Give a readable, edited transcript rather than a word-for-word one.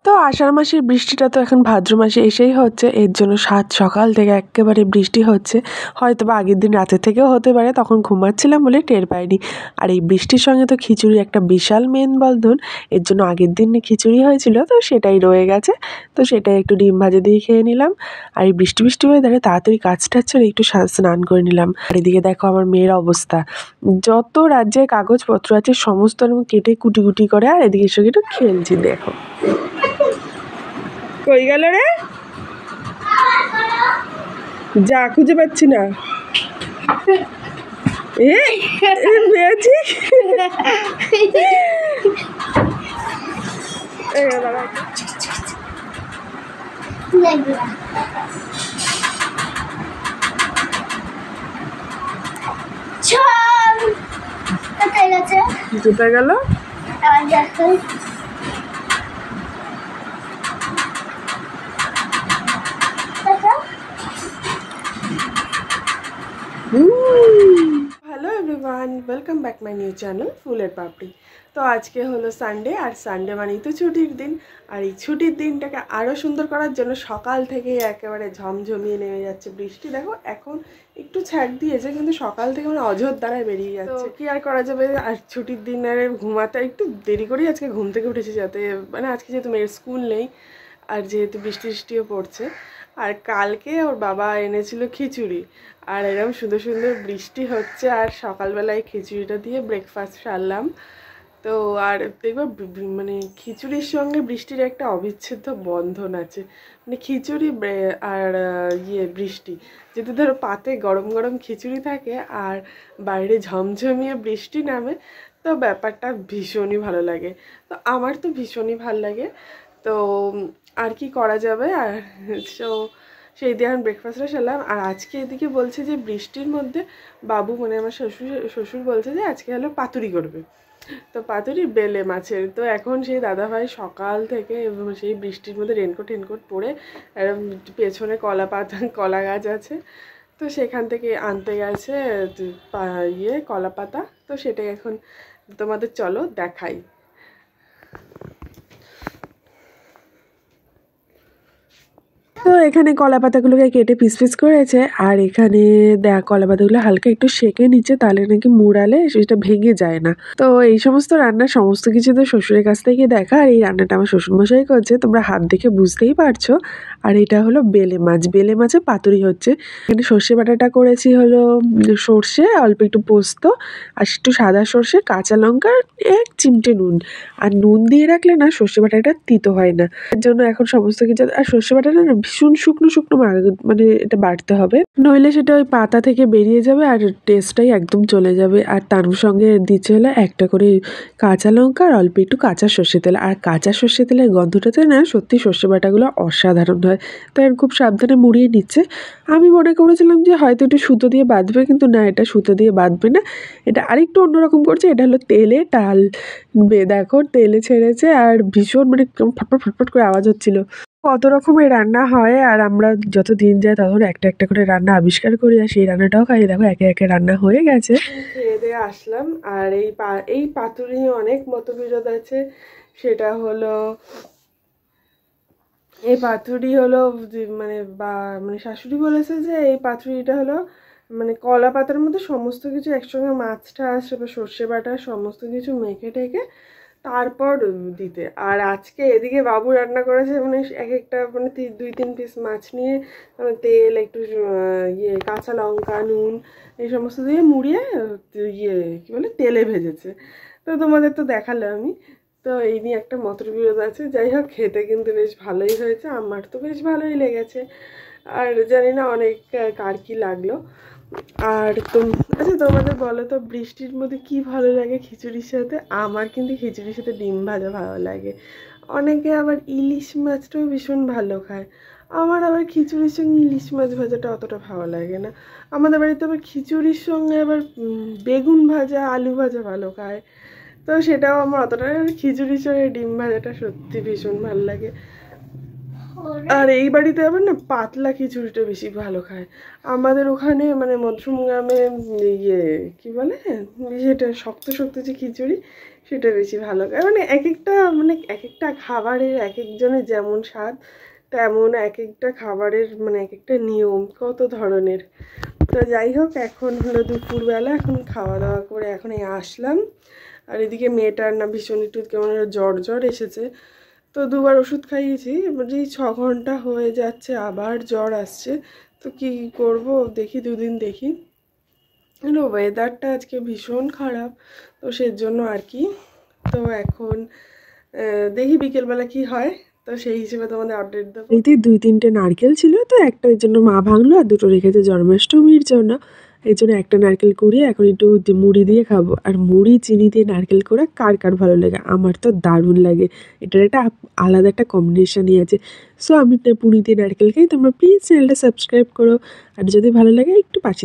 তো আষাঢ় মাসের বৃষ্টিটা তো এখন ভাদ্র মাসে এসেই হচ্ছে, এর জন্য সাত সকাল থেকে একেবারে বৃষ্টি হচ্ছে। হয়তো বা আগের দিন রাতে থেকেও হতে পারে, তখন ঘুমাচ্ছিলাম বলে টের পাইনি। আর এই বৃষ্টির সঙ্গে তো খিচুড়ি একটা বিশাল মেলবন্ধন, এর জন্য আগের দিন খিচুড়ি হয়েছিল, তো সেটাই রয়ে গেছে। তো সেটাই একটু ডিম ভাজা দিয়ে খেয়ে নিলাম। আর এই বৃষ্টি বৃষ্টি ওয়েদারে তাড়াতাড়ি কাজ টাজ ছেড়ে একটু স্নান করে নিলাম। আর এদিকে দেখো আমার মেয়ের অবস্থা, যত রাজ্যের কাগজপত্র আছে সমস্ত কেটে কুটি কুটি করে, আর এদিকে এসে একটু খেলছি। দেখো কই গেল রে, যা খুঁজে পাচ্ছি না। পেয়েছি। কোথায় গেল? Hello everyone, welcome back my new channel ফুলের পাপড়ি। তো আজকে হলো সানডে, আর সানডে মানেই তো ছুটির দিন। আর এই ছুটির দিনটাকে আরও সুন্দর করার জন্য সকাল থেকেই একেবারে ঝমঝমিয়ে নেমে যাচ্ছে বৃষ্টি। দেখো এখন একটু ছাড় দিয়েছে, কিন্তু সকাল থেকে মানে অঝোর দ্বারায় বেরিয়ে যাচ্ছে। কি আর করা যাবে, আর ছুটির দিন আর ঘুমাতে একটু দেরি করেই আজকে ঘুম থেকে উঠেছি, যাতে মানে আজকে যেহেতু মেয়ের স্কুল নেই আর যেহেতু বৃষ্টি বৃষ্টিও পড়ছে। আর কালকে ওর বাবা এনেছিল খিচুড়ি, আর এরকম সুন্দর সুন্দর বৃষ্টি হচ্ছে, আর সকালবেলায় খিচুড়িটা দিয়ে ব্রেকফাস্ট সারলাম। তো আর দেখবো মানে খিচুড়ির সঙ্গে বৃষ্টির একটা অবিচ্ছেদ্য বন্ধন আছে, মানে খিচুড়ি আর বৃষ্টি যদি ধরো পাতে গরম গরম খিচুড়ি থাকে আর বাইরে ঝমঝমিয়ে বৃষ্টি নামে, তো ব্যাপারটা ভীষণই ভালো লাগে। তো আমার তো ভীষণই ভালো লাগে। তো আর কি করা যাবে। আর সো সেই দিয়ে আমি ব্রেকফাস্টটা সারলাম। আর আজকে এদিকে বলছে যে বৃষ্টির মধ্যে বাবু মানে আমার শ্বশুর বলছে যে আজকে হলো পাতুরি করবে। তো পাতুরি বেলে মাছের। তো এখন সেই দাদাভাই সকাল থেকে সেই বৃষ্টির মধ্যে রেনকোট পরে পেছনে কলা গাছ আছে, তো সেখান থেকে আনতে গেছে কলা পাতা। তো সেটাই এখন তোমাদের চলো দেখাই। তো এখানে কলা পাতাগুলোকে কেটে পিস পিস করেছে, আর এখানে কলা পাতাগুলো হালকা একটু সেঁকে নিচ্ছে, তাহলে নাকি মুড়ালে সেটা ভেঙে যায় না। তো এই সমস্ত রান্নার সমস্ত কিছু তো শ্বশুরের কাছ থেকে দেখা, আর এই রান্নাটা আমার শ্বশুরমশাই করছে, তোমরা হাত দেখে বুঝতেই পারছো। আর এটা হলো বেলে মাছ, বেলে মাছে পাতুরি হচ্ছে। এখানে সর্ষে বাটাটা করেছি হলো সর্ষে, অল্প একটু পোস্ত, আর একটু সাদা সর্ষে, কাঁচা লঙ্কা, এক চিমটে নুন। আর নুন দিয়ে রাখলে না সর্ষে বাটাটা তিতো হয় না, এর জন্য এখন সমস্ত কিছু। আর সর্ষে বাটাটা না ভীষণ শুকনো শুকনো মানে এটা বাটতে হবে, নইলে সেটা ওই পাতা থেকে বেরিয়ে যাবে আর টেস্টটাই একদম চলে যাবে। আর তার সঙ্গে দিচ্ছে হলো একটা করে কাঁচা লঙ্কা আর অল্প একটু কাঁচা সর্ষে তেল। আর কাঁচা সর্ষে তেলের গন্ধটাতে না সত্যি সর্ষে বাটাগুলো অসাধারণ হয়। তো এর খুব সাবধানে মুড়িয়ে নিচ্ছে। আমি মনে করেছিলাম যে হয়তো একটু সুতো দিয়ে বাঁধবে, কিন্তু না, এটা সুতো দিয়ে বাঁধবে না, এটা আরেকটু অন্যরকম করছে। এটা হলো তেলে দেখো তেলে ছেড়েছে, আর ভীষণ মানে ফটফট ফটফট করে আওয়াজ হচ্ছিল। কত রকমের রান্না হয়, আর আমরা যত দিন যায় তখন একটা একটা করে রান্না আবিষ্কার করি, আর সেই রান্নাটাও খাই। দেখো একে একে রান্না হয়ে গেছে, খেয়ে দিয়ে আসলাম। আর এই পাতুরি অনেক মতবিরোধ আছে। সেটা হলো এই পাতুরি হলো মানে শাশুড়ি বলেছে যে এই পাতুরিটা হলো মানে কলা পাতার মধ্যে সমস্ত কিছু একসঙ্গে, মাছটা আসে বা সর্ষে বাটা সমস্ত কিছু মেখে টেকে তারপর দিতে। আর আজকে এদিকে বাবু রান্না করেছে মানে এক একটা মানে 2-3 পিস মাছ নিয়ে তেল একটু কাঁচা লঙ্কা নুন এই সমস্ত দিয়ে মুড়িয়ে কী বলে তেলে ভেজেছে। তো তোমাদের তো দেখালে আমি। তো এই নিয়ে একটা মতবিরোধ আছে। যাই হোক, খেতে কিন্তু বেশ ভালোই হয়েছে, আমার তো বেশ ভালোই লেগেছে। আর জানি না অনেক কার কী লাগলো। আর আচ্ছা তোমাদের বলো তো বৃষ্টির মধ্যে কি ভালো লাগে খিচুড়ির সাথে? আমার কিন্তু খিচুড়ির সাথে ডিম ভাজা ভালো লাগে। অনেকে আবার ইলিশ মাছটাও ভীষণ ভালো খায়, আমার আবার খিচুড়ির সঙ্গে ইলিশ মাছ ভাজাটা অতটা ভালো লাগে না। আমাদের বাড়িতে আবার খিচুড়ির সঙ্গে আবার বেগুন ভাজা আলু ভাজা ভালো খায়, তো সেটাও আমার অতটা। খিচুড়ির সঙ্গে ডিম ভাজাটা সত্যি ভীষণ ভালো লাগে। আর এই বাড়িতে আবার না পাতলা খিচুড়িটা বেশি ভালো খায়। আমাদের ওখানে মানে মধ্যম গ্রামে কি বলে সেটা শক্ত শক্ত যে খিচুড়ি, সেটা বেশি ভালো লাগে। মানে এক একটা খাবারের এক একজনের যেমন স্বাদ, তেমন এক একটা খাবারের মানে এক একটা নিয়ম কত ধরনের। তো যাই হোক, এখন হলো দুপুরবেলা, এখন খাওয়া দাওয়া করে এখন এই আসলাম। আর এদিকে মেয়েটার না ভীষণ একটু কেমন জ্বর জ্বর এসেছে, তো দুবার ওষুধ খাইয়েছি। এবার যেই 6 ঘন্টা হয়ে যাচ্ছে আবার জ্বর আসছে, তো কি করব দেখি, দুদিন দেখি। ওয়েদারটা আজকে ভীষণ খারাপ, তো সেজন্য আর কি। তো এখন দেখি বিকেলবেলা কি হয়, তো সেই হিসেবে তোমাদের আপডেট দেবো। এতে 2-3টে নারকেল ছিল, তো একটা এর জন্য মা ভাঙলো আর দুটো রেখেছে জন্মাষ্টমীর জন্য। এই জন্য একটা নারকেল কুড়িয়ে এখন একটু মুড়ি দিয়ে খাবো। আর মুড়ি চিনি দিয়ে নারকেল কোড়া কার কার ভালো লাগে, আমার তো দারুণ লাগে। এটার একটা আলাদা একটা কম্বিনেশনই আছে। সো আমি পুরি দিয়ে নারকেল খাই। তোমরা প্লিজ চ্যানেলটা সাবস্ক্রাইব করো, আর যদি ভালো লাগে একটু পাশে